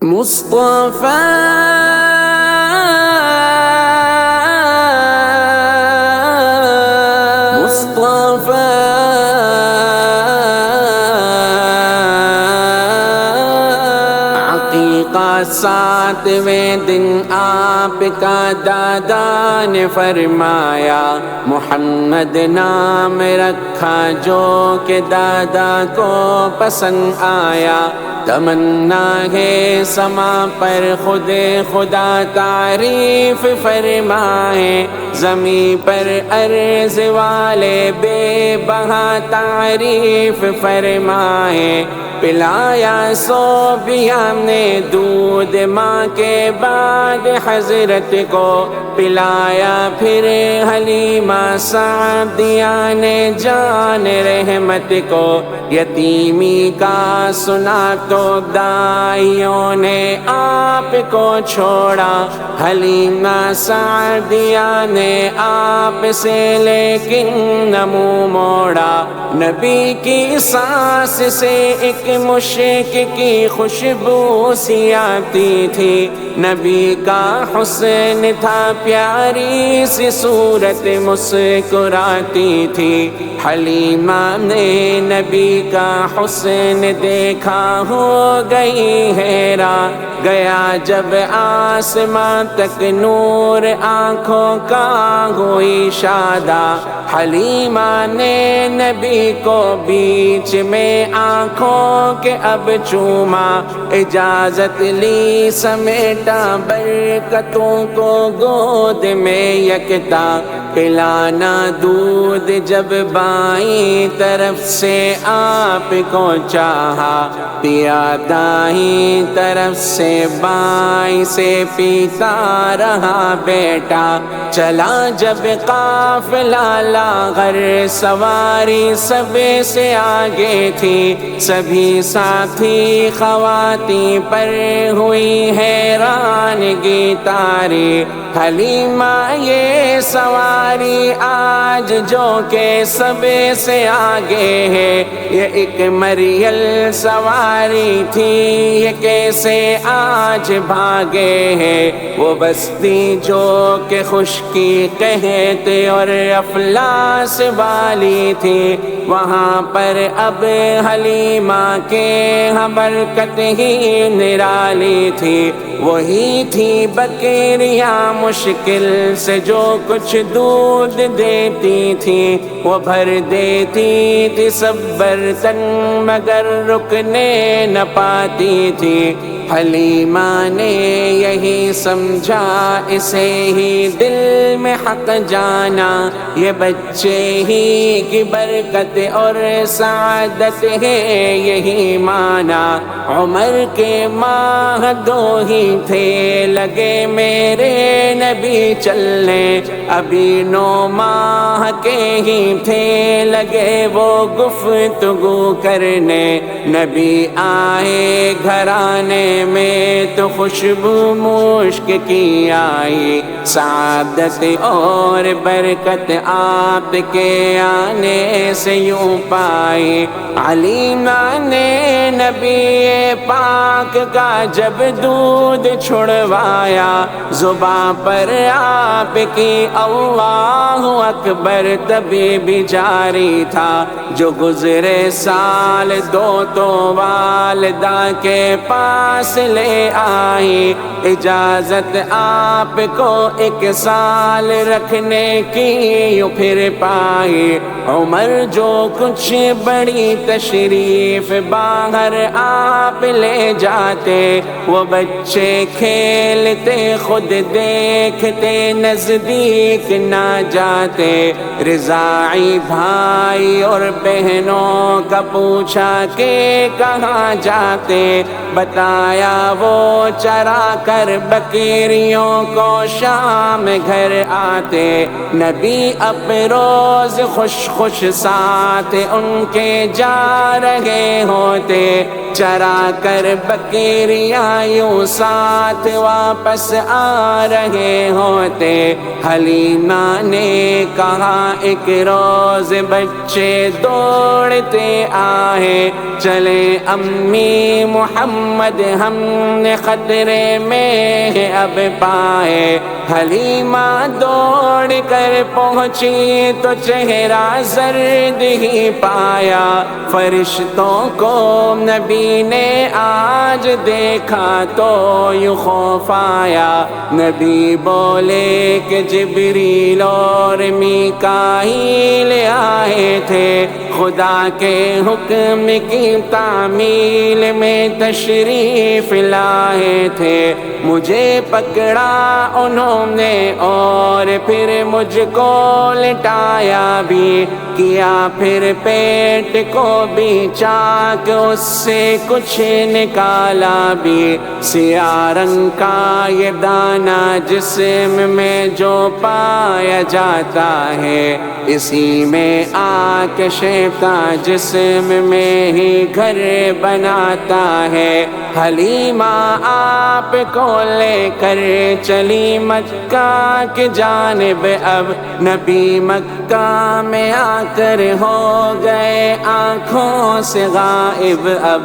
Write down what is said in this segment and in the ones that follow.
مصطفیٰ عقیقہ 7ویں دن آپ کا دادا نے فرمایا، محمد نام رکھا جو کہ دادا کو پسند آیا۔ تمنا ہے سما پر خود خدا تعریف فرمائے، زمین پر عرض والے بے بہا تعریف فرمائے۔ پلایا صوفیہ نے دودھ ماں کے بعد حضرت کو، پلایا پھر حلیمہ سعدیہ نے جان رحمت کو۔ یتیمی کا سنا تو دائیوں نے آپ کو چھوڑا، حلیمہ سعدیہ نے آپ سے لیکن نہ منہ موڑا۔ نبی کی سانس سے ایک مشک کی خوشبو سی آتی تھی، نبی کا حسن تھا پیاری سی صورت مسکراتی تھی۔ حلیمہ نے نبی کا حسن دیکھا ہو گئی حیران، گیا جب آسمان تک نور آنکھوں کا ہوئی شادہ۔ حلیمہ نے نبی کو بیچ میں آنکھوں کے اب چوما، اجازت لی سمیٹا برکتوں کو گود میں یکتا۔ پلانا دودھ جب بائیں طرف سے آپ کو چاہا، پیا دائیں طرف سے بائیں سے پیتا رہا بیٹا۔ چلا جب قافلہ لاغر سواری سب سے آگے تھی، سبھی ساتھی خواتین پر ہوئی حیرانگی طاری۔ حلیمہ یہ سواری آج جو کہ سب سے آگے ہے، یہ ایک مریل سواری تھی، یہ کیسے آج بھاگے ہے۔ وہ بستی جو کہ خشکی قحط اور افلاس والی تھی، وہاں پر اب حلیمہ کے برکت ہی نرالی تھی۔ وہی تھی بکریاں مشکل سے جو کچھ دودھ دیتی تھی، وہ بھر دیتی تھی سب برتن مگر رکنے نہ پاتی تھی۔ حلیمہ نے یہی سمجھا، اسے ہی دل میں حق جانا، یہ بچے ہی کی برکت اور سعادت ہے یہی مانا۔ عمر کے ماہ 2 ہی تھے لگے میرے نبی چلنے، ابھی 9 ماہ کے ہی تھے لگے وہ گفتگو کرنے۔ نبی آئے گھرانے میں تو خوشبو مشک کی آئی، سعادت اور برکت آپ کے آنے سے یوں پائی۔ حلیمہ نے نبی پاک کا جب دودھ چھڑوایا، زباں پر آپ کی اللہ اکبر تبھی بھی جاری تھا۔ جو گزرے سال 2 تو والدہ کے پاس لے آئی، اجازت آپ کو 1 سال رکھنے کی یوں پھر پائی۔ عمر جو کچھ بڑی تشریف باہر آپ لے جاتے، وہ بچے کھیلتے خود دیکھتے نزدیک نہ جاتے۔ رضاعی بھائی اور بہنوں کا پوچھا کہ کہاں جاتے، بتایا وہ چرا کر بکریوں کو شام گھر آتے۔ نبی اب روز خوش خوش ساتھ ان کے جا رہے ہوتے، چرا کر بکریاں یوں ساتھ واپس آ رہے ہوتے۔ حلیمہ نے کہا ایک روز بچے دوڑتے آئے، چلے امی محمد ہم نے خطرے میں اب پائے۔ حلیمہ دوڑ کر پہنچی تو چہرہ زرد ہی پایا، فرشتوں کو نبی نے آج دیکھا تو یوں خوف آیا۔ نبی بولے کہ جبریل اور میکائیل آئے تھے، خدا کے حکم کی تعمیل میں تشریف لائے تھے۔ مجھے پکڑا انہوں نے اور پھر مجھ کو لٹایا بھی کیا، پھر پیٹ کو بھی چاک اس سے کچھ نکالا بھی۔ سیاہ رنگ کا یہ دانہ جسم میں جو پایا جاتا ہے، اسی میں آ کے شیطان جسم میں ہی گھر بناتا ہے۔ حلیمہ آپ کو لے کر چلی مکہ کی جانب، اب نبی مکہ میں آ کر ہو گئے آنکھوں سے غائب۔ اب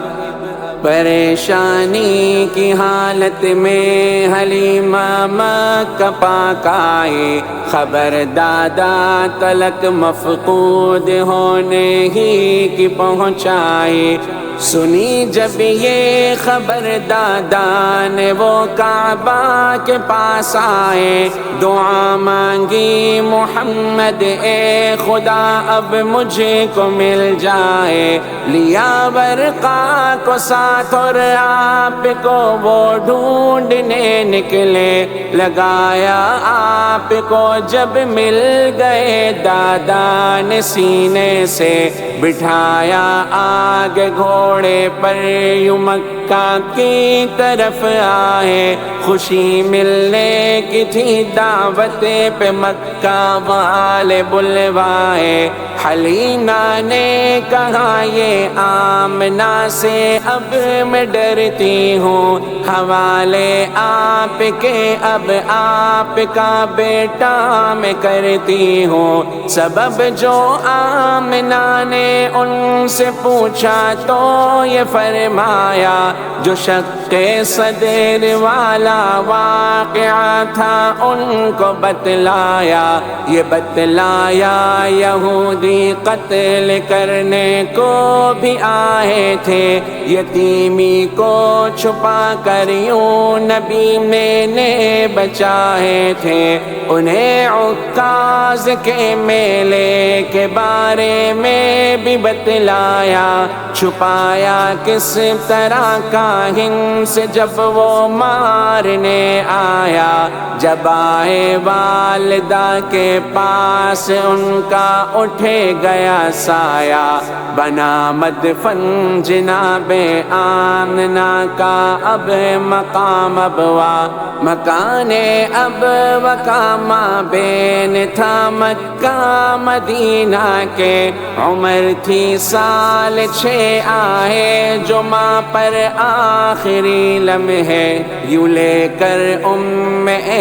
پریشانی کی حالت میں حلیمہ مکہ پاک آئی، خبر دادا تلک مفقود ہونے ہی کی پہنچائی۔ سنی جب یہ خبر دادا نے وہ کعبہ کے پاس آئے، دعا مانگی محمد اے خدا اب مجھے کو مل جائے۔ لیا برقع کو ساتھ اور آپ کو وہ ڈھونڈنے نکلے، لگایا آپ کو جب مل گئے دادا نے سینے سے بٹھایا آگے گھوڑے پر یوں مکہ کی طرف آئے۔ خوشی ملنے کی تھی دعوت پہ مکہ والے بلوائے۔ حلیمہ نے کہا یہ آمنہ سے اب میں ڈرتی ہوں، حوالے آپ کے اب آپ کا بیٹا میں کرتی ہوں۔ سبب جو آمنہ نے ان سے پوچھا تو یہ فرمایا، جو شق صدر والا واقعہ تھا ان کو بتلایا۔ یہ بتلایا یہودی قتل کرنے کو بھی آئے تھے، یتیمی کو چھپا کر یوں نبی میں نے بچائے تھے۔ انہیں عکاظ کے میلے کے بارے میں بھی بتلایا، چھپایا کس طرح کاہن سے جب وہ مارنے آیا۔ جب آئے والدہ کے پاس ان کا اٹھے گیا سایہ، بنا مدفن جناب آمنہ کا اب مقام ابوا۔ مکان اب وقامہ بین تھا مکہ مدینہ کے، عمر تھی سال 6 آئے جو ماں پر آخری لمحے، یوں لے کر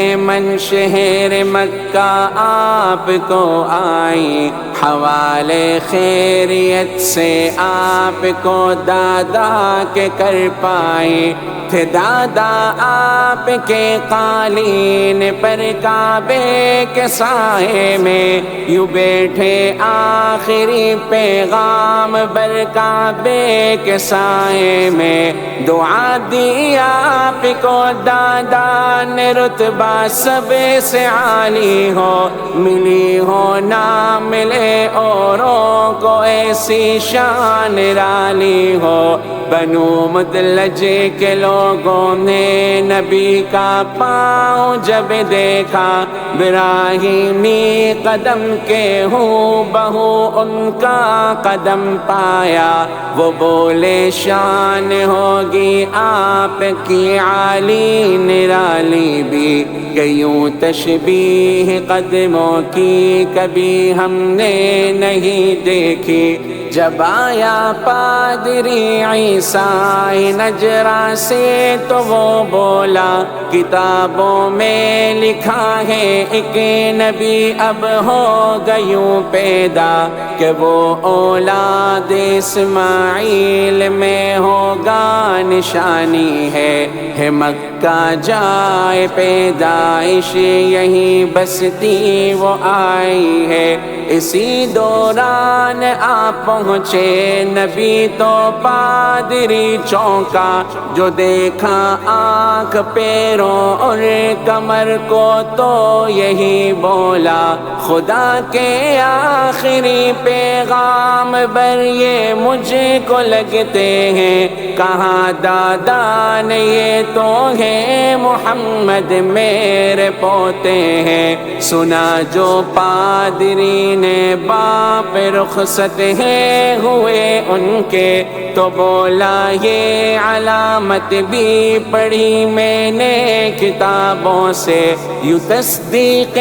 ایمن شہر مکہ آپ کو آئی۔ حوالے خیریت سے آپ کو دادا کے کر پائی، تھے دادا آپ کے قالین پر کعبے کے سائے میں، یوں بیٹھے آخری پیغام بر کعبے کے سائے میں۔ دعا دی آپ کو دادا نے رتبہ سب سے عالی ہو، ملی ہو نہ ملے اوروں کو ایسی شان رالی ہو۔ بنو مدلج کے لوگوں نے نبی کا پاؤں جب دیکھا، ابراہیمی قدم کے ہوں بہو ان کا قدم پایا۔ وہ بولے شان ہوگی آپ کی عالی نرالی بھی، کہ یوں تشبیہ قدموں کی کبھی ہم نے نہیں دیکھی۔ جب آیا پادری عیسیٰ نجرا سے تو وہ بولا کتابوں میں لکھا ہے ایک نبی اب ہو گیوں پیدا کہ وہ اولاد اسماعیل میں ہوگا نشانی ہے مکہ جائے پیدائش یہی بستی وہ آئی ہے اسی دوران آ پہنچے نبی تو پادری چونکا جو دیکھا آنکھ پیروں اور کمر کو تو یہی بولا خدا کے آخری پیغام بر یہ مجھ کو لگتے ہیں کہاں دادا نے یہ تو ہے محمد میرے پوتے ہیں سنا جو پادری نے باپ رخصت ہے ہوئے ان کے تو بولا یہ علامت بھی پڑھی میں نے کتابوں سے یوں تصدیق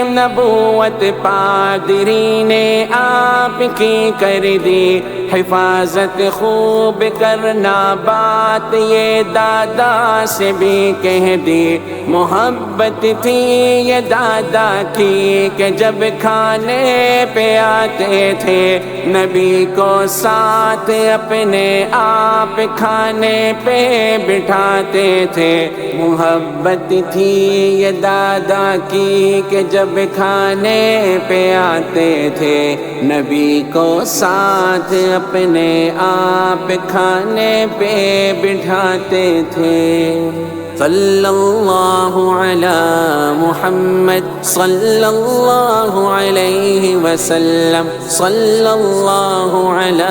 نبوت پادری نے آپ کی کر دی حفاظت خوب کرنا بات یہ دادا سے بھی کہہ دی محبت تھی یہ دادا کی کہ جب کھانے پہ آتے تھے نبی کو ساتھ اپنے آپ کھانے پہ بٹھاتے تھے محبت تھی یہ دادا کی کہ جب کھانے پہ آتے تھے نبی کو ساتھ اپنے آپ کھانے پہ بٹھاتے تھے صلی اللہ علی محمد صلی اللہ علیہ وسلم صلی اللہ علی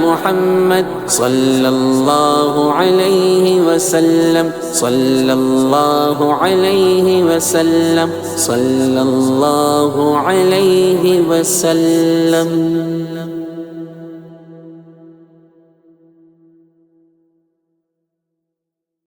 محمد صلی اللہ علیہ وسلم صلی اللہ علیہ وسلم صلی اللہ علیہ وسلم